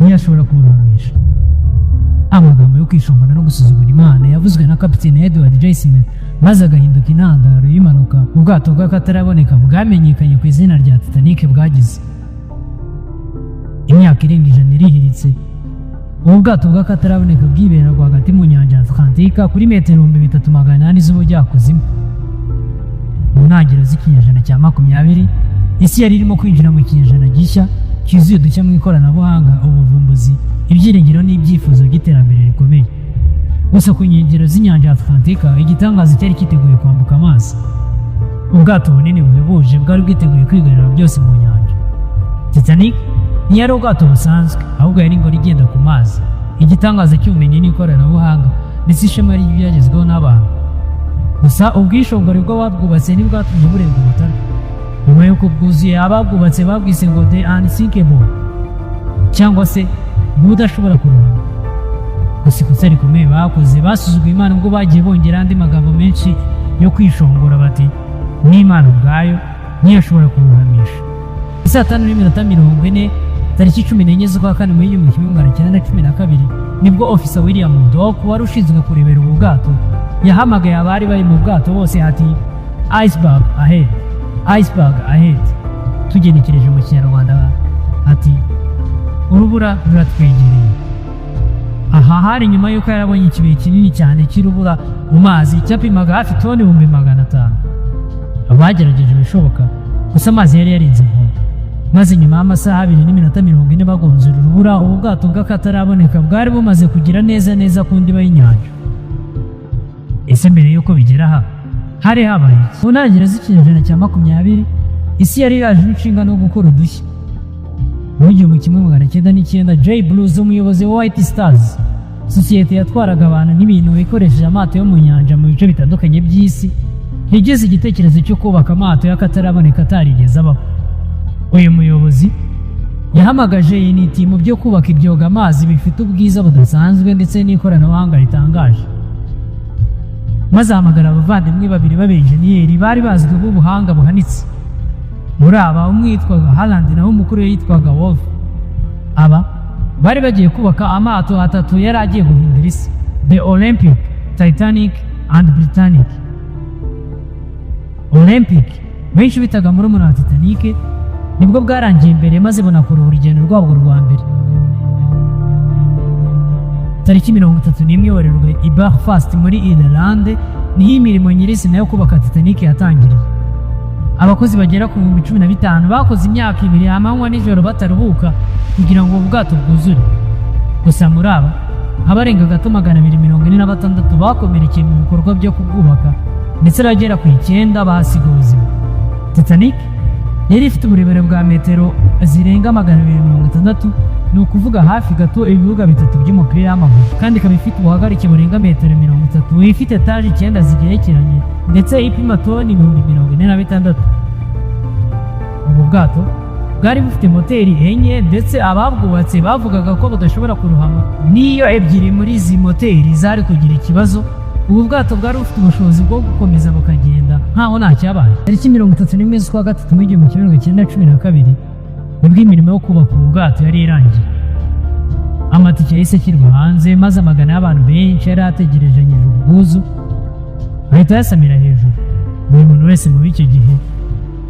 ntiyashobora kubuhamisha. Amagambo yo kwishongana no gusuzugura Imana yavuzwe na Kapiteni Edward J. Smith maze agahinduka intandaro y'impanuka ubwato bw'akataraboneka bwamenyekanye ku izina rya Titanic bwagize. Imyaka irenga 100 irihiritse ubu bwato bw'akataraboneka bwibera rwagati mu nyanja Atlantika kuri metero 3800 z'ubujyakuzimu. Mu ntangiriro z'ikinyejana cya 20 isi yari irimo kwinjira mu kinyejana gishya cyuzuye udushya mu ikoranabuhanga, ubuvumbuzi, ibyiringiro n'ibyifuzo by'iterambere rikomeye. Gusa ku nkengero z'inyanja Atlantika igitangaza cyari kiteguye kwambuka amazi. Ubwato bunini buhebuje bwari bwiteguye kwigarurira byose mu nyanja. Titanic ntiyari ubwato busanzwe, ahubwo yari ingoro igenda ku mazi, igitangaza cy'ubumenyi n'ikoranabuhanga ndetse ishema ry'ibyagezweho n'abantu. Gusa ubwishongore bw'ababwubatse ntibwatumye burenga ubutare. Nyuma y'uko bwuzuye, ababwubatse babwise ngo the unsinkable, cyangwa se budashobora kurohama. Gusa ikosa rikomeye bakoze, basuzuguye Imana ubwo bagiye bongera andi magambo menshi yo kwishongora bati n'Imana ubwayo ntiyashobora kuruhamisha. Saa 5:40 tariki 14 z'ukwa kane mu 1912 nibwo Officer William Dock wari ushinzwe kurebera ubu bwato yahamagaye abari bari mu bwato bose ati iceberg ahead, iceberg ahead. Tugenekereje mu Kinyarwanda ati urubura ruratwegereye. Aha hari nyuma y'uko yarabonye ikibuye kinini cyane cy'urubura mu mazi cyapimaga hafi toni 500. Abagerageje ibishoboka, gusa amazi yari yarinze inkombe. Maze nyuma y'amasaha 2:40 bagonze urubura, ubu bwato bw'akataraboneka bwari bumaze kugira neza ku ndiba y'inyanja. Ese mbere y'uko bigera aha hari habaye mu ntangiriro z'ikinyejana cya 20 isi yari yaje inshinga no gukora udushya. Mu 1909 Jay Blues, umuyobozi wa White Stars, sosiyete yatwaraga abantu n'ibintu ikoresheje amato yo mu nyanja mu bice bitandukanye by'isi, yigeze igitekerezo cyo kubaka amato y'akataraboneka atarigeze abaho. Uyu muyobozi yahamagaje unit mu byo kubaka ibyoga amazi bifite ubwiza budasanzwe ndetse n'ikoranabuhanga ritangaje. Maze ahamagara abavandimwe babiri b'abenjeniyeri bari bazwiho ubuhanga buhanitse. Muri aba umwe yitwaga Harland naho umukuru we yitwaga Wolf. Aba bari bagiye kubaka amato 3 yari agiye guhindura isi: the Olympic, Titanic and Britannic. Olympic benshi bitaga murumuna wa Titanic nibwo bwarangiye imbere maze bunakora urugendo rwabwo rwa mbere. Tariki 31 Werurwe i Belfast muri Ireland niho imirimo nyirizina yo kubaka Titanic yatangiriye. Abakozi bagera ku 15,000 bakoze imyaka 2 amanywa n'ijoro bataruhuka kugira ngo ubwato bwuzure. Gusa muri aba abarenga gato 246 bakomerekeye mu bikorwa byo kubwubaka ndetse bagera ku 9 bahasiga ubuzima. Titanic yari ifite uburebure bwa metero zirenga 260, ni ukuvuga hafi gato ibibuga 3 by'umupira w'amaguru, kandi ikaba ifite ubuhagarike burenga metero 30, ifite etaje 9 zigerekeranye ndetse ipima toni 46,000. Ubu bwato bwari bufite moteri 4 ndetse ababwubatse bavugaga ko budashobora kuruhama niyo 2 muri izi moteri zari kugira ikibazo. Ubu bwato bwari bufite ubushobozi bwo gukomeza bukagenda nkaho nta cyabaye. Tariki 31 z'ukwa gatatu mu 1912 nibwo imirimo yo kubaka ubu bwato yari irangiye. Amatike yahise ashyirwa hanze maze amagana y'abantu benshi yari ategerejanyije ubwuzu ahita yasamira hejuru. Buri muntu wese mu b'icyo gihe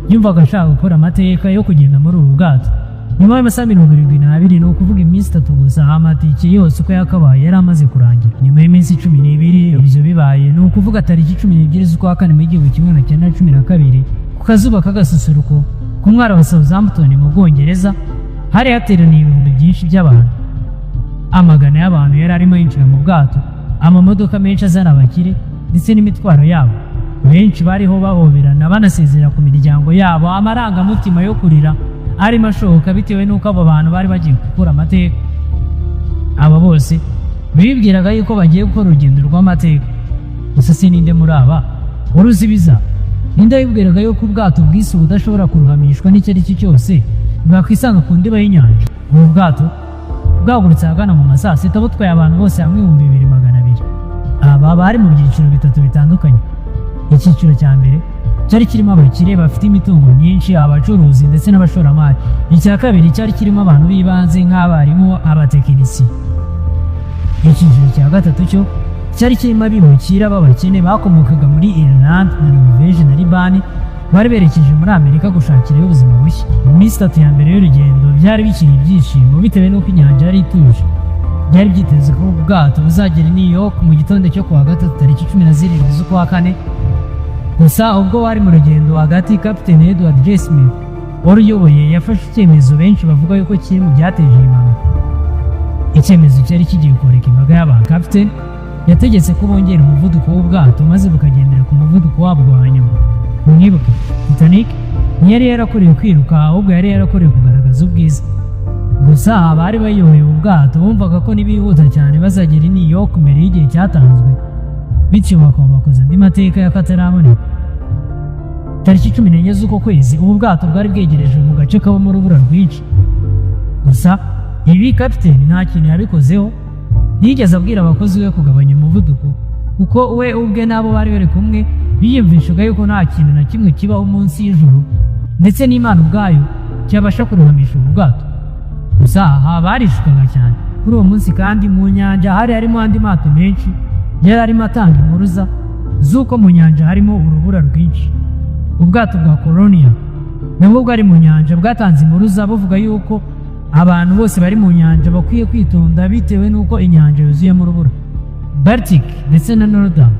yumvaga ashaka gukora amateka yo kugenda muri ubu bwato. Nyuma y'amasaha 72, ni ukuvuga iminsi 3 gusa, amatike yose uko yakabaye yari amaze kurangira. Nyuma y'iminsi 12 ibyo bibaye, ni ukuvuga tariki 12 z'ukwa kane mu 1912 ku kazuba k'agasusuruko ku mwaro wa Southampton mu Bwongereza hari hateraniye ibihumbi byinshi by'abantu. Amagana y'abantu yari arimo yinjira mu bwato, amamodoka menshi azana abakire ndetse n'imitwaro yabo. Benshi bariho bahoberana banasezera ku miryango yabo, amarangamutima yo kurira arimo ashoboka bitewe n'uko abo bantu bari bagiye gukora amateka. Aba bose bibwiraga yuko bagiye gukora urugendo rw'amateka. Gusa sininde muri aba uruzi ibiza. Ninde yibwiraga yuko ubwato bw'isi budashobora kuruhamishwa n'icyo ari cyo cyose bwakwisanga ku ndiba y'inyanja. Ubu bwato bwagurutse ahagana mu masaa 6 butwaye abantu bose hamwe 2,200. Aba bari mu byiciro 3 bitandukanye. Icyiciro cya mbere cyari kirimo abakire bafite imitungo myinshi, abacuruzi ndetse n'abashoramari. Icya kabiri cyari kirimo abantu b'ibanze nk'abarimu, abatekinisiye. Icyiciro cya gatatu cyo cyari kirimo abimukira b'abakene bakomokaga muri Ireland na Norvège na Libani, bari berekeje muri Amerika gushakirayo ubuzima bushya. Mu minsi 3 ya mbere y'urugendo byari bikiri ibyishimo bitewe n'uko inyanja yari ituje. Byari byiteze ko ubwato buzagera i New York mu gitondo cyo kuwa gatatu tariki 17 z'ukwa kane. Gusa ubwo wari mu rugendo hagati, Kapiteni Edward J. Smith wari uyoboye yafashe icyemezo benshi bavuga yuko kiri mu byateje impanuka. Icyemezo cyari kigiye koreka imbaga y'abantu. Kapiteni yategetse ko bongera umuvuduko w'ubwato maze bukagendera ku muvuduko wabwo wa nyuma. Mwibuke, Titanic ntiyari yarakorewe kwiruka, ahubwo yari yarakorewe kugaragaza ubwiza. Gusa abari bayoboye ubwato bumvaga ko nibihuta cyane bazagera i New York mbere y'igihe cyatanzwe, bityo bakaba bakoze andi mateka y'akataraboneka. Tariki 14 z'uko kwezi ubu bwato bwari bwegereje mu gace kabamo urubura rwinshi. Gusa ibi Kapiteni nta kintu yabikozeho, ntiyigeze abwira abakozi be kugabanya umuvuduko, kuko we ubwe n'abo bari bari kumwe biyumvishaga yuko nta kintu na kimwe kibaho munsi y'ijuru ndetse n'Imana ubwayo cyabasha kuruhamisha ubu bwato. Gusa aha barishukaga cyane. Kuri uwo munsi kandi mu nyanja hari harimo andi mato menshi yari arimo atanga impuruza z'uko mu nyanja harimo urubura rwinshi. Ubwato bwa Colonia nabwo bwari mu nyanja bwatanze impuruza buvuga yuko abantu bose bari mu nyanja bakwiye kwitonda bitewe n'uko inyanja yuzuyemo urubura. Baltic ndetse na Northern,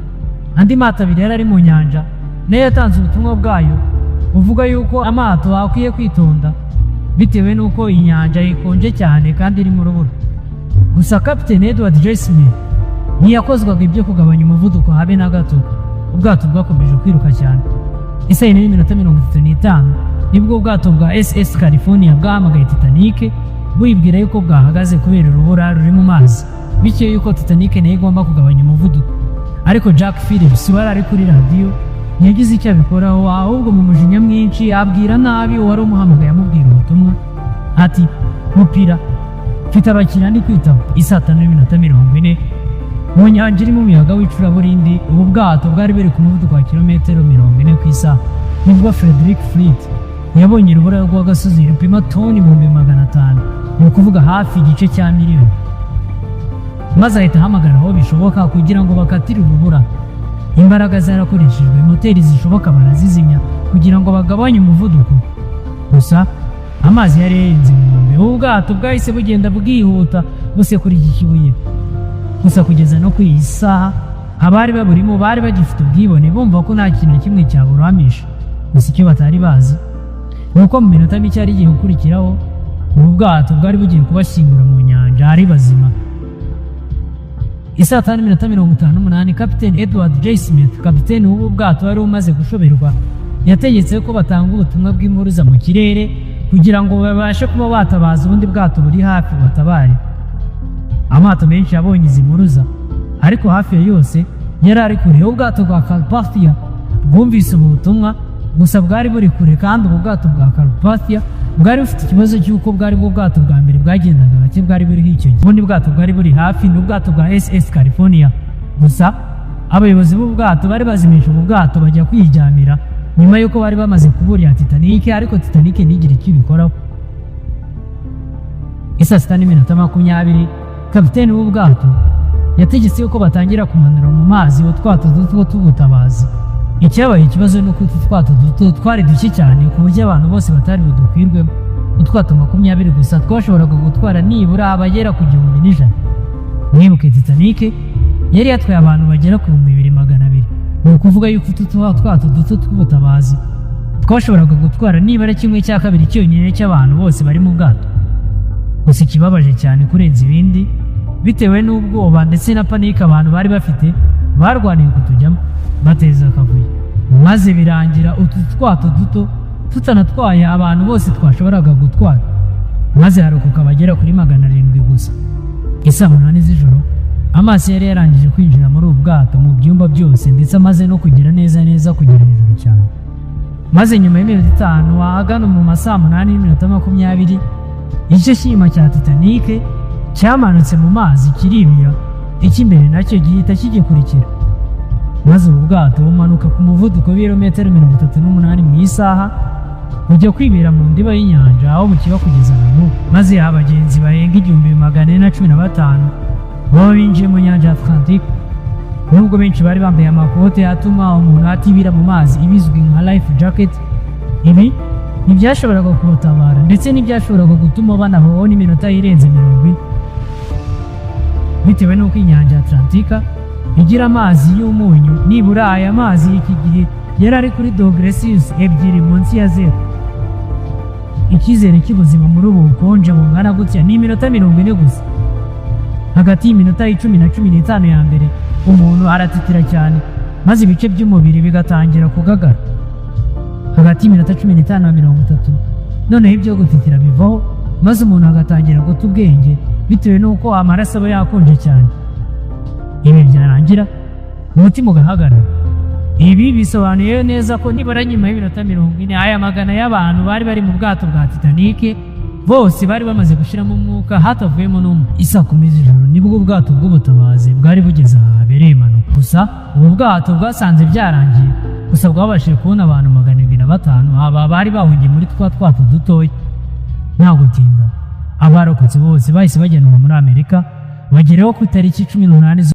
andi mato abiri yari ari mu nyanja, nayo yatanze ubutumwa bwayo buvuga yuko amato akwiye kwitonda bitewe n'uko inyanja ikonje cyane kandi iri mu rubura. Gusa Kapiteni Edward J. Smith ntiyakozwaga ibyo kugabanya umuvuduko habe na gato. Ubwato bwakomeje kwiruka cyane. Isaha 4:35 nibwo ubwato bwa SS California bwahamagaye Titanic buyibwira yuko bwahagaze kubera urubura ruri mu mazi, bityo yuko Titanic nayo igomba kugabanya umuvuduko. Ariko Jack Phillips wari ari kuri radiyo ntiyagize icyo abikoraho, ahubwo mu mujinya mwinshi abwira nabi uwari umuhamagaye amubwira ubutumwa ati, "Mupira, mfite abakiriya ndi kwitaho." Isaha 5:40 mu nyanja irimo umuyaga w'icuraburindi, ubu bwato bwari buri ku muvuduko wa kilometero 40 ku isaha, nibwo Frederick Fleet yabonye urubura rw'agasozi rupima toni 500,000, ni ukuvuga hafi igice cya miliyoni, maze ahita ahamagara aho bishoboka kugira ngo bakatire urubura. Imbaraga zarakoreshejwe, moteri zishoboka barazizimya kugira ngo bagabanye umuvuduko. Gusa amazi yari yarenze inkombe, ubu bwato bwahise bugenda bwihuta busekura iki kibuye. Gusa kugeza no ku iyi saha abari baburimo bari bagifite ubwibone, bumva ko nta kintu kimwe cyaburamisha. Gusa icyo batari bazi ni uko mu minota mike yari igiye gukurikiraho ubu bwato bwari bugiye kubashyingura mu nyanja ari bazima. Isaha 5:58 Kapiteni Edward J. Smith, kapiteni w'ubu bwato wari umaze gushoberwa, yategetse ko batanga ubutumwa bw'impuruza mu kirere kugira ngo babashe kuba batabaza ubundi bwato buri hafi batabare. Amato menshi yabonye izi mpuruza, ariko hafi ya yose yari ari kure. Ubwato bwa Carpathia bwumvise ubu butumwa, gusa bwari buri kure, kandi ubu bwato bwa Carpathia bwari bufite ikibazo cy'uko bwari bwo bwato bwa mbere bwagendaga gake bwari buriho icyo gihe. Ubundi bwato bwari buri hafi ni ubwato bwa SS California. Gusa abayobozi b'ubwato bari bazimisha ubu bwato bajya kwijyamira nyuma y'uko bari bamaze kuburira Titanic, ariko Titanic ntigire icyo ibikoraho. Isaha 6:20 kapiteni w'ubwato yategetse yuko batangira kumanura mu mazi utwato duto tw'ubutabazi. Icyabaye ikibazo ni uko utwato duto twari duke cyane ku buryo abantu bose batari budukwirwemo. Utwato 20 gusa twashoboraga gutwara nibura abagera ku 1,100. Mwibuke Titanic yari yatwaye abantu bagera ku 2,200. Ni ukuvuga yuko utwato duto tw'ubutabazi twashoboraga gutwara nibura 1/2 cyonyine cy'abantu bose bari mu bwato. Gusa ikibabaje cyane kurenza ibindi, bitewe n'ubwoba ndetse na panike abantu bari bafite, barwaniye kutujyamo bateza akavuyo, maze birangira utu twato duto tutanatwaye abantu bose twashoboraga gutwara, maze harokoka abagera kuri 700 gusa. Isaha 8 z'ijoro amaso yari yarangije kwinjira muri ubu bwato mu byumba byose, ndetse amaze no kugira neza kugera hejuru cyane. Maze nyuma y'iminota 5 ahagana mu masaha 8:20 igice cy'inyuma cya Titanic cyamanutse mu mazi kiribira, icy'imbere nacyo gihita kigikurikira. maze ubu bwato bumanuka ku muvuduko w'ibirometero 38 mu isaha bujya kwibera mu ndiba y'inyanja aho bukiba kugeza na n'ubu. Maze abagenzi barenga 1415 baba binjiye mu nyanja ya Atlantique. Nubwo benshi bari bambaye amakote atuma umuntu atibira mu mazi ibizwi nka life jacket, ibi ntibyashoboraga kubatabara ndetse ntibyashoboraga gutuma banabaho n'iminota irenze 40, bitewe n'uko inyanja ya Atlantique igira amazi y'umunyu. Nibura aya mazi iki gihe yari ari kuri °C 2 munsi ya zero. Icyizere cy'ubuzima muri ubu bukonje bungana gutya ni iminota 40 gusa. Hagati y'iminota 10 na 15 ya mbere umuntu aratitira cyane, maze ibice by'umubiri bigatangira kugagara. Hagati y'iminota 15 na 30 noneho ibyo gutitira bivaho, maze umuntu agatangira guta ubwenge bitewe n'uko amaraso aba yakonje cyane. Ibi byarangira umutima ugahagarara. Ibi bisobanuye neza ko nibura nyuma y'iminota 40 aya magana y'abantu bari mu bwato bwa Titanic bose bari bamaze gushiramo umwuka hatavuyemo n'umwe. Isa 10 z'ijoro nibwo ubwato bw'ubutabazi bwari bugeze ahabereye impanuka. Gusa ubu bwato bwasanze byarangiye, gusa bwabashije kubona abantu 205 aba bari bahungiye muri twato dutoya. Nta gutinda abarokotse bose bahise bajyanwa muri Amerika, bagereho ku itariki 18